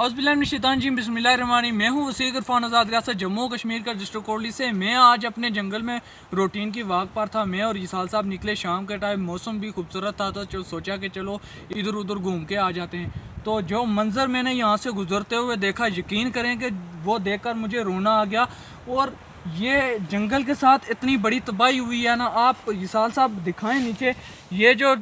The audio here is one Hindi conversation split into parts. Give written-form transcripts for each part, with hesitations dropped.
औज़ुबिल्लाहिमिनश्शैतानिर्रजीम बिस्मिल्लाहिर्रहमानिर्रहीम। मैं हूँ वसीक इरफान आज़ाद, रियासत जम्मू कश्मीर का डिस्ट्रिक्ट कोटली से। मैं आज अपने जंगल में रूटीन की वाक पर था। मैं और यसाल साहब निकले शाम के टाइम, मौसम भी खूबसूरत था, तो सोचा कि चलो इधर उधर घूम के आ जाते हैं। तो जो मंज़र मैंने यहाँ से गुजरते हुए देखा, यकीन करें कि वो देखकर मुझे रोना आ गया। और ये जंगल के साथ इतनी बड़ी तबाही हुई है ना, आप यसाल साहब दिखाएं नीचे, ये जो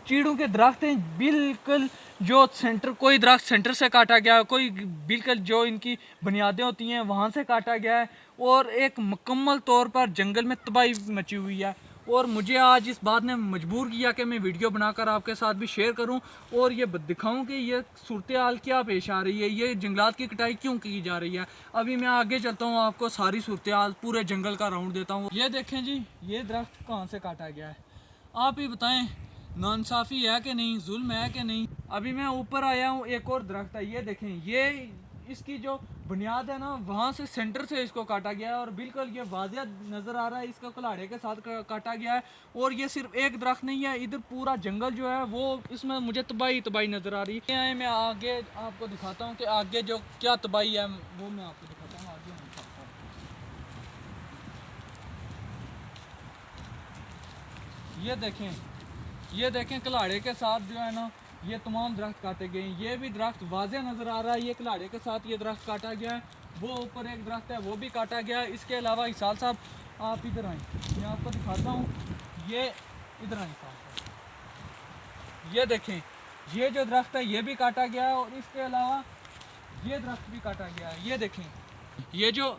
चीड़ों के दरख्त हैं, बिल्कुल जो सेंटर, कोई दरख्त सेंटर से काटा गया है, कोई बिल्कुल जो इनकी बुनियादें होती हैं वहाँ से काटा गया है, और एक मुकम्मल तौर पर जंगल में तबाही मची हुई है। और मुझे आज इस बात ने मजबूर किया कि मैं वीडियो बनाकर आपके साथ भी शेयर करूं और ये दिखाऊं कि ये सूरत हाल क्या पेश आ रही है, ये जंगलात की कटाई क्यों की जा रही है। अभी मैं आगे चलता हूं, आपको सारी सूरत हाल पूरे जंगल का राउंड देता हूं। ये देखें जी, ये दरख्त कहाँ से काटा गया है, आप ही बताएं, नाइंसाफ़ी है कि नहीं, जुल्म है कि नहीं। अभी मैं ऊपर आया हूँ, एक और दरख्त है, ये देखें, ये इसकी जो बुनियाद है ना, वहाँ से सेंटर से इसको काटा गया है, और बिल्कुल ये वाज़िया नज़र आ रहा है, इसका कुल्हाड़े के साथ काटा गया है। और ये सिर्फ एक दरख्त नहीं है, इधर पूरा जंगल जो है वो, इसमें मुझे तबाही तबाही नज़र आ रही है। मैं आगे आपको दिखाता हूँ कि आगे जो क्या तबाही है वो मैं आपको दिखाता हूँ। आगे ये देखें कुल्हाड़े के साथ जो है ना, ये तमाम दरख्त काटे गए हैं। ये भी दरख्त वाज़े नज़र आ रहा है, ये कुल्हाड़े के साथ ये दरख्त काटा गया है। वो ऊपर एक दरख्त है, वो भी काटा गया है। इसके अलावा इसाल साहब आप इधर आएँ, मैं आपको दिखाता हूँ, ये इधर आएँ साहब, ये देखें, ये जो दरख्त है ये भी काटा गया है, और इसके अलावा ये दरख्त भी काटा गया है। ये देखें, ये जो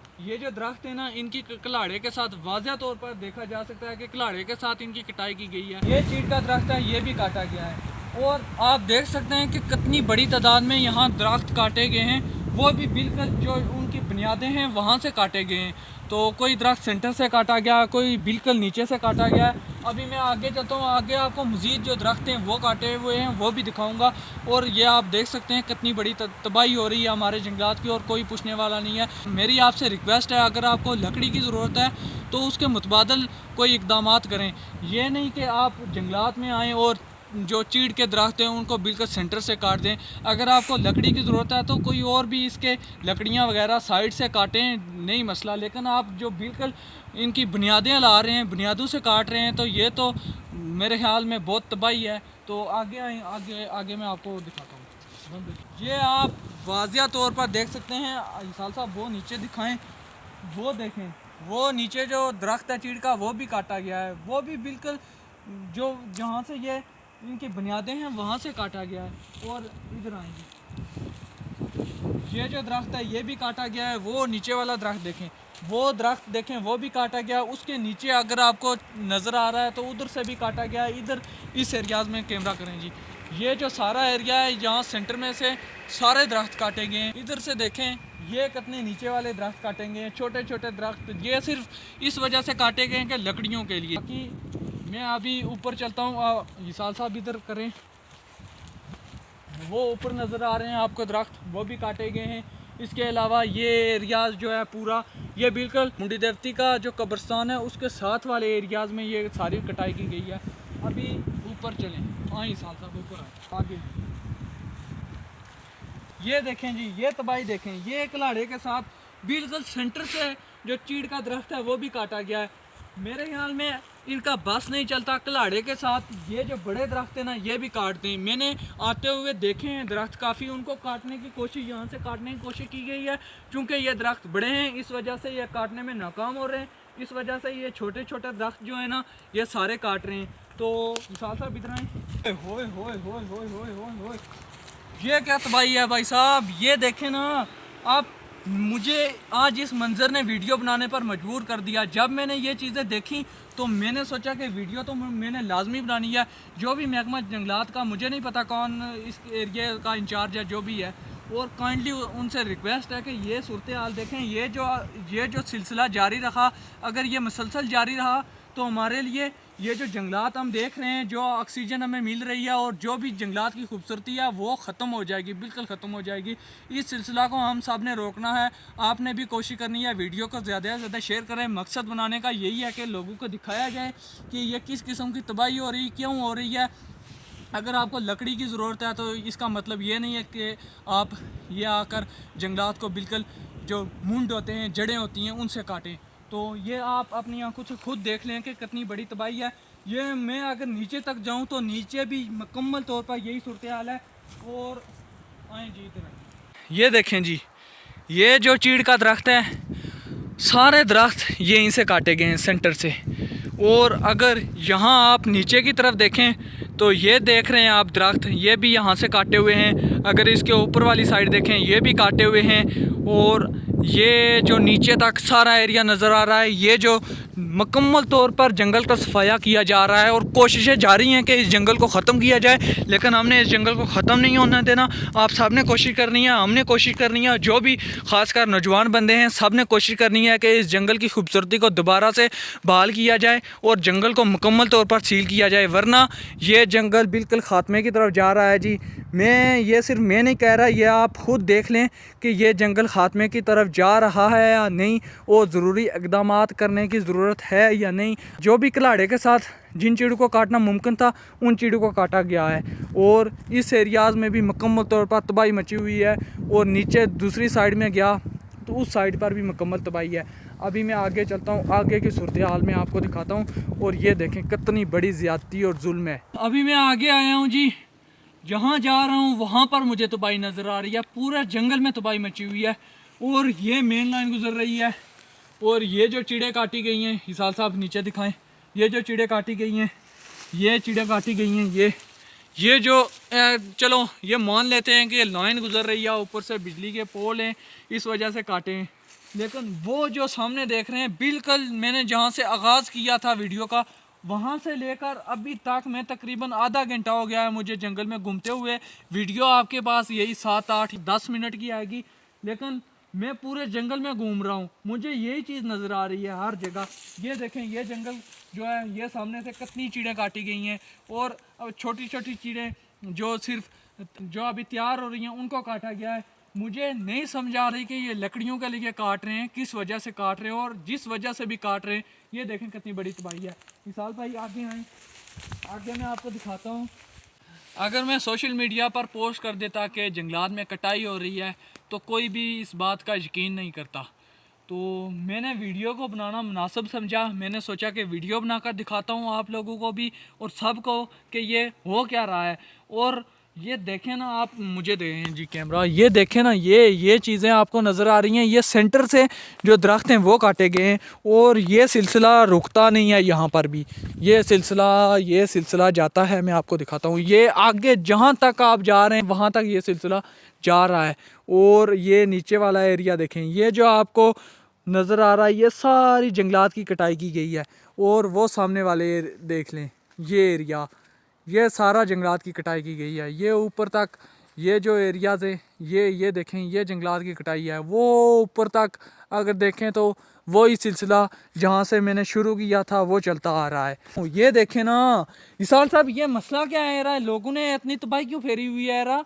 दरख्त है ना, इनकी कुल्हाड़े के साथ वाज़िया तौर पर देखा जा सकता है कि कुल्हाड़े के साथ इनकी कटाई की गई है। ये चीड़ का दरख्त है, ये भी काटा गया है। और आप देख सकते हैं कि कितनी बड़ी तादाद में यहाँ दरख्त काटे गए हैं, वो भी बिल्कुल जो उनकी बुनियादें हैं वहाँ से काटे गए हैं। तो कोई दरख्त सेंटर से काटा गया, कोई बिल्कुल नीचे से काटा गया है। अभी मैं आगे चलता हूँ, आगे आपको मज़ीद जो दरख्त हैं वो काटे हुए हैं वो भी दिखाऊंगा। और ये आप देख सकते हैं कितनी बड़ी तबाही हो रही है हमारे जंगलात की, और कोई पूछने वाला नहीं है। मेरी आपसे रिक्वेस्ट है, अगर आपको लकड़ी की ज़रूरत है तो उसके मुतबादल कोई इकदाम करें। ये नहीं कि आप जंगलात में आएँ और जो चीड़ के दरख्त हैं उनको बिल्कुल सेंटर से काट दें। अगर आपको लकड़ी की ज़रूरत है तो कोई और भी इसके लकड़ियाँ वगैरह साइड से काटें, नहीं मसला। लेकिन आप जो बिल्कुल इनकी बुनियादें ला रहे हैं, बुनियादों से काट रहे हैं, तो ये तो मेरे ख्याल में बहुत तबाही है। तो आगे आए, आगे आगे मैं आपको दिखाता हूँ। ये आप वाज़िया तौर पर देख सकते हैं। इसाल साहब वो नीचे दिखाएँ, वो देखें, वो नीचे जो दरख्त है चीड़ का वो भी काटा गया है, वो भी बिल्कुल जो जहाँ से ये इनकी बुनियादें हैं वहाँ से काटा गया है। और इधर आएंगे, ये जो दरख्त है ये भी काटा गया है। वो नीचे वाला दरख्त देखें, वो दरख्त देखें, वो भी काटा गया। उसके नीचे अगर आपको नज़र आ रहा है तो उधर से भी काटा गया है। इधर इस एरियाज़ में कैमरा करें जी, ये जो सारा एरिया है यहाँ सेंटर में से सारे दरख्त काटे गए हैं। इधर से देखें, ये कितने नीचे वाले दरख्त काटेंगे हैं, छोटे छोटे दरख्त। ये सिर्फ इस वजह से काटे गए हैं कि लकड़ियों के लिए। बाकी मैं अभी ऊपर चलता हूँ, इसाल साहब इधर करें, वो ऊपर नज़र आ रहे हैं आपको दरख्त, वो भी काटे गए हैं। इसके अलावा ये एरियाज़ जो है पूरा, ये बिल्कुल मुंडी देवती का जो कब्रिस्तान है उसके साथ वाले एरियाज़ में ये सारी कटाई की गई है। अभी ऊपर चलें, हाँ इसाल साहब ऊपर आगे, ये देखें जी, ये तबाही देखें, ये कुल्हाड़े के साथ बिल्कुल सेंटर से जो चीड़ का दरख्त है वो भी काटा गया है। मेरे ख्याल में इनका बस नहीं चलता, कुल्हाड़े के साथ ये जो बड़े दरख्त है ना ये भी काटते हैं। मैंने आते हुए देखे हैं दरख्त काफ़ी, उनको काटने की कोशिश, यहाँ से काटने की कोशिश की गई है। चूँकि ये दरख्त बड़े हैं इस वजह से ये काटने में नाकाम हो रहे हैं, इस वजह से ये छोटे छोटे दरख्त जो है ना ये सारे काट रहे हैं। तो मिसाल साहब इधर आए, होए होए होए होए होए होए होए, ये क्या तबाही है भाई साहब। ये देखें ना आप, मुझे आज इस मंज़र ने वीडियो बनाने पर मजबूर कर दिया। जब मैंने ये चीज़ें देखी तो मैंने सोचा कि वीडियो तो मैंने लाजमी बनानी है। जो भी महकमा जंगलात का, मुझे नहीं पता कौन इस एरिया का इंचार्ज है, जो भी है, और काइंडली उनसे रिक्वेस्ट है कि ये सूरत हाल देखें। ये जो सिलसिला जारी रहा, अगर ये मुसलसल जारी रहा तो हमारे लिए ये जो जंगलात हम देख रहे हैं, जो ऑक्सीजन हमें मिल रही है और जो भी जंगलात की खूबसूरती है वो ख़त्म हो जाएगी, बिल्कुल ख़त्म हो जाएगी। इस सिलसिला को हम सब ने रोकना है। आपने भी कोशिश करनी है, वीडियो को ज़्यादा से ज़्यादा शेयर करें। मकसद बनाने का यही है कि लोगों को दिखाया जाए कि ये किस किस्म की तबाही हो रही, क्यों हो रही है। अगर आपको लकड़ी की ज़रूरत है तो इसका मतलब ये नहीं है कि आप ये आकर जंगलात को बिल्कुल जो मुंड होते हैं, जड़ें होती हैं, उनसे काटें। तो ये आप अपनी आंखों से खुद देख लें कि कितनी बड़ी तबाही है। ये मैं अगर नीचे तक जाऊं तो नीचे भी मुकम्मल तौर पर यही सूरत हाल है। और आए जी इधर, ये देखें जी, ये जो चीड़ का दरख्त है, सारे दरख्त ये इनसे काटे गए हैं सेंटर से। और अगर यहाँ आप नीचे की तरफ देखें तो ये देख रहे हैं आप दरख्त, ये भी यहाँ से काटे हुए हैं। अगर इसके ऊपर वाली साइड देखें, ये भी काटे हुए हैं। और ये जो नीचे तक सारा एरिया नज़र आ रहा है, ये जो मुकम्मल तौर पर जंगल का सफाया किया जा रहा है और कोशिशें जारी हैं कि इस जंगल को ख़त्म किया जाए। लेकिन हमने इस जंगल को ख़त्म नहीं होने देना। आप सब ने कोशिश करनी है, हमने कोशिश करनी है, जो भी ख़ासकर नौजवान बंदे हैं, सब ने कोशिश करनी है कि इस जंगल की खूबसूरती को दोबारा से बहाल किया जाए और जंगल को मुकम्मल तौर पर सील किया जाए, वरना ये जंगल बिल्कुल ख़ात्मे की तरफ जा रहा है जी। मैं नहीं कह रहा, ये आप खुद देख लें कि ये जंगल ख़ात्मे की तरफ जा रहा है या नहीं, और ज़रूरी इक़दाम करने की ज़रूरत है या नहीं। जो भी कलाड़े के साथ जिन चीड़ों को काटना मुमकिन था, उन चीड़ों को काटा गया है। और इस एरियाज़ में भी मुकम्मल तौर पर तबाही मची हुई है। और नीचे दूसरी साइड में गया तो उस साइड पर भी मुकम्मल तबाही है। अभी मैं आगे चलता हूँ, आगे की सूरत हाल में आपको दिखाता हूँ। और ये देखें कितनी बड़ी ज़्यादती और जुल्म है। अभी मैं आगे आया हूँ जी, जहाँ जा रहा हूँ वहाँ पर मुझे तबाही नज़र आ रही है। पूरे जंगल में तबाही मची हुई है और ये मेन लाइन गुजर रही है। और ये जो चिड़े काटी गई हैं, हिसाल साहब नीचे दिखाएं, ये जो चिड़े काटी गई हैं, ये चिड़े काटी गई हैं, ये जो चलो ये मान लेते हैं कि लाइन गुजर रही है, ऊपर से बिजली के पोल हैं, इस वजह से काटे हैं। लेकिन वो जो सामने देख रहे हैं, बिल्कुल मैंने जहाँ से आगाज़ किया था वीडियो का, वहाँ से लेकर अभी तक मैं तकरीबन आधा घंटा हो गया है मुझे जंगल में घूमते हुए। वीडियो आपके पास यही 7, 8, 10 मिनट की आएगी, लेकिन मैं पूरे जंगल में घूम रहा हूँ। मुझे यही चीज़ नज़र आ रही है हर जगह। ये देखें, ये जंगल जो है, ये सामने से कितनी चीड़ें काटी गई हैं। और अब छोटी छोटी चीड़ें जो सिर्फ जो अभी तैयार हो रही हैं, उनको काटा गया है। मुझे नहीं समझ आ रही कि ये लकड़ियों के लिए काट रहे हैं, किस वजह से काट रहे हैं, और जिस वजह से भी काट रहे हैं, ये देखें कितनी बड़ी तबाही है। मिसाल भाई आगे आए, आगे मैं आपको दिखाता हूँ। अगर मैं सोशल मीडिया पर पोस्ट कर देता कि जंगलात में कटाई हो रही है, तो कोई भी इस बात का यकीन नहीं करता। तो मैंने वीडियो को बनाना मुनासिब समझा। मैंने सोचा कि वीडियो बनाकर दिखाता हूँ आप लोगों को भी और सबको कि ये हो क्या रहा है। और ये देखें ना आप, मुझे दें जी कैमरा, ये देखें ना, ये चीज़ें आपको नज़र आ रही हैं। ये सेंटर से जो दरख्त हैं वो काटे गए हैं और ये सिलसिला रुकता नहीं है। यहाँ पर भी ये सिलसिला जाता है। मैं आपको दिखाता हूँ, ये आगे जहाँ तक आप जा रहे हैं वहाँ तक ये सिलसिला जा रहा है। और ये नीचे वाला एरिया देखें, ये जो आपको नज़र आ रहा है, ये सारी जंगलात की कटाई की गई है। और वो सामने वाले देख लें, ये एरिया, ये सारा जंगलात की कटाई की गई है। ये ऊपर तक ये जो एरियाज़ है, ये देखें, ये जंगलात की कटाई है। वो ऊपर तक अगर देखें तो वही सिलसिला जहाँ से मैंने शुरू किया था वो चलता आ रहा है। ये देखें ना इसाल साहब, ये मसला क्या है यार, लोगों ने इतनी तबाही क्यों फेरी हुई है यार।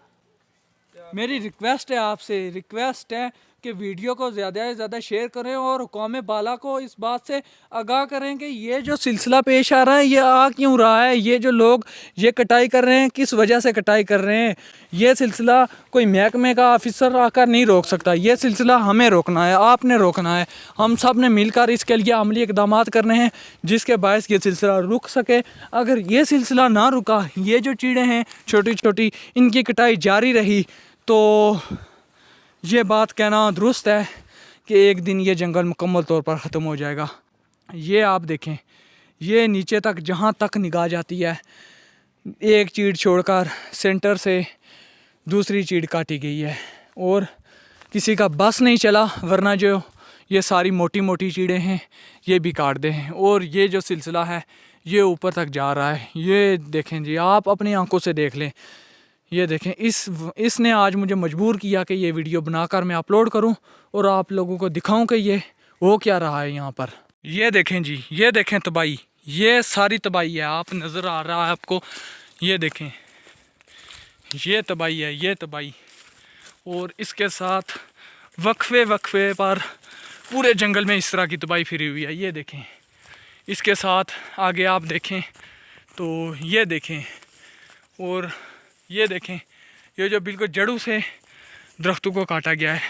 मेरी रिक्वेस्ट है आपसे, रिक्वेस्ट है कि वीडियो को ज़्यादा से ज़्यादा शेयर करें और हुकाम बाला को इस बात से आगाह करें कि ये जो सिलसिला पेश आ रहा है, ये आ क्यों रहा है। ये जो लोग ये कटाई कर रहे हैं, किस वजह से कटाई कर रहे हैं। ये सिलसिला कोई महकमे का ऑफिसर आकर नहीं रोक सकता। ये सिलसिला हमें रोकना है, आपने रोकना है। हम सब ने मिलकर इसके लिए अमली इक़दाम करने हैं जिसके बायस ये सिलसिला रुक सके। अगर ये सिलसिला ना रुका, ये जो चीड़ें हैं छोटी छोटी, इनकी कटाई जारी रही, तो ये बात कहना दुरुस्त है कि एक दिन ये जंगल मुकम्मल तौर पर ख़त्म हो जाएगा। ये आप देखें, ये नीचे तक जहाँ तक निगाह जाती है, एक चीड़ छोड़कर सेंटर से दूसरी चीड़ काटी गई है और किसी का बस नहीं चला, वरना जो ये सारी मोटी मोटी चीड़ें हैं ये भी काट दे हैं। और ये जो सिलसिला है ये ऊपर तक जा रहा है। ये देखें जी, आप अपनी आंखों से देख लें। ये देखें, इसने आज मुझे मजबूर किया कि ये वीडियो बनाकर मैं अपलोड करूं और आप लोगों को दिखाऊं कि ये हो क्या रहा है यहाँ पर। ये देखें जी, ये देखें तबाही, ये सारी तबाही है। आप नज़र आ रहा है आपको, ये देखें, ये तबाही है, ये तबाही। और इसके साथ वक्फे वक्फे पर पूरे जंगल में इस तरह की तबाही फिरी हुई है। ये देखें, इसके साथ आगे आप देखें तो ये देखें, और ये देखें, ये जो बिल्कुल जड़ों से दरख्तों को काटा गया है,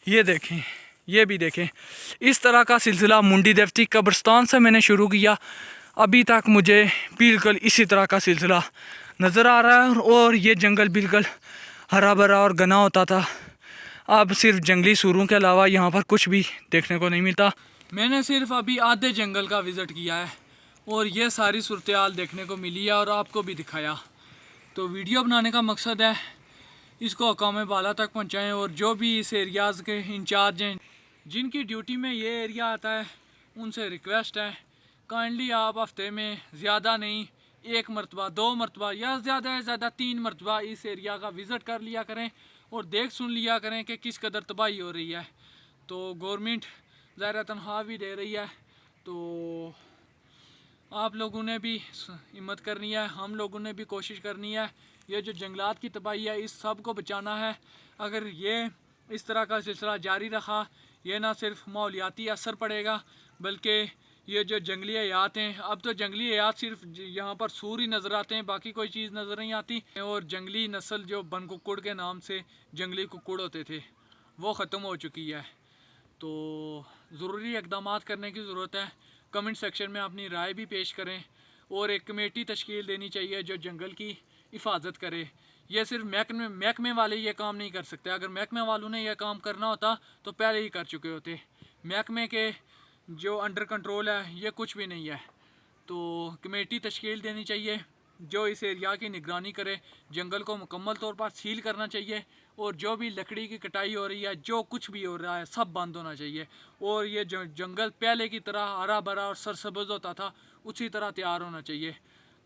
ये देखें, ये भी देखें। इस तरह का सिलसिला मुंडी देवती कब्रिस्तान से मैंने शुरू किया, अभी तक मुझे बिल्कुल इसी तरह का सिलसिला नज़र आ रहा है। और ये जंगल बिल्कुल हरा भरा और घना होता था, अब सिर्फ जंगली सूरों के अलावा यहाँ पर कुछ भी देखने को नहीं मिलता। मैंने सिर्फ अभी आधे जंगल का विज़िट किया है और ये सारी सूरत हाल देखने को मिली है और आपको भी दिखाया। तो वीडियो बनाने का मकसद है इसको अक़वाम बाला तक पहुँचाएँ, और जो भी इस एरियाज़ के इंचार्ज हैं जिनकी ड्यूटी में ये एरिया आता है, उनसे रिक्वेस्ट है काइंडली आप हफ्ते में ज़्यादा नहीं 1 मरतबा 2 मरतबा या ज़्यादा से ज़्यादा 3 मरतबा इस एरिया का विज़िट कर लिया करें और देख सुन लिया करें कि किस कदर तबाही हो रही है। तो गवर्नमेंट ज़ाहिर तनख्वाह भी दे रही है, तो आप लोगों ने भी हिम्मत करनी है, हम लोगों ने भी कोशिश करनी है। ये जो जंगलात की तबाही है, इस सब को बचाना है। अगर ये इस तरह का सिलसिला जारी रखा, ये ना सिर्फ माहौलियाती असर पड़ेगा बल्कि ये जो जंगली हयात हैं, अब तो जंगली हयात सिर्फ यहाँ पर सूर ही नज़र आते हैं, बाकी कोई चीज़ नज़र नहीं आती। और जंगली नस्ल जो बन कुक्कुड़ के नाम से जंगली कुक्कुड़ होते थे, वो ख़त्म हो चुकी है। तो ज़रूरी इक़दाम करने की ज़रूरत है। कमेंट सेक्शन में अपनी राय भी पेश करें और एक कमेटी तश्कील देनी चाहिए जो जंगल की हिफाजत करे। ये सिर्फ महकमे वाले ये काम नहीं कर सकते। अगर महकमे वालों ने यह काम करना होता तो पहले ही कर चुके होते। महकमे के जो अंडर कंट्रोल है ये कुछ भी नहीं है। तो कमेटी तश्कील देनी चाहिए जो इस एरिया की निगरानी करे, जंगल को मुकम्मल तौर पर सील करना चाहिए और जो भी लकड़ी की कटाई हो रही है, जो कुछ भी हो रहा है, सब बंद होना चाहिए। और ये जो जंगल पहले की तरह हरा भरा और सरसब्ज़ होता था, उसी तरह तैयार होना चाहिए।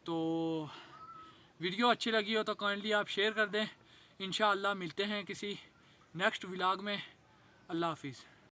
तो वीडियो अच्छी लगी हो तो काइंडली आप शेयर कर दें। इंशाअल्लाह मिलते हैं किसी नेक्स्ट व्लॉग में। अल्लाह हाफिज़।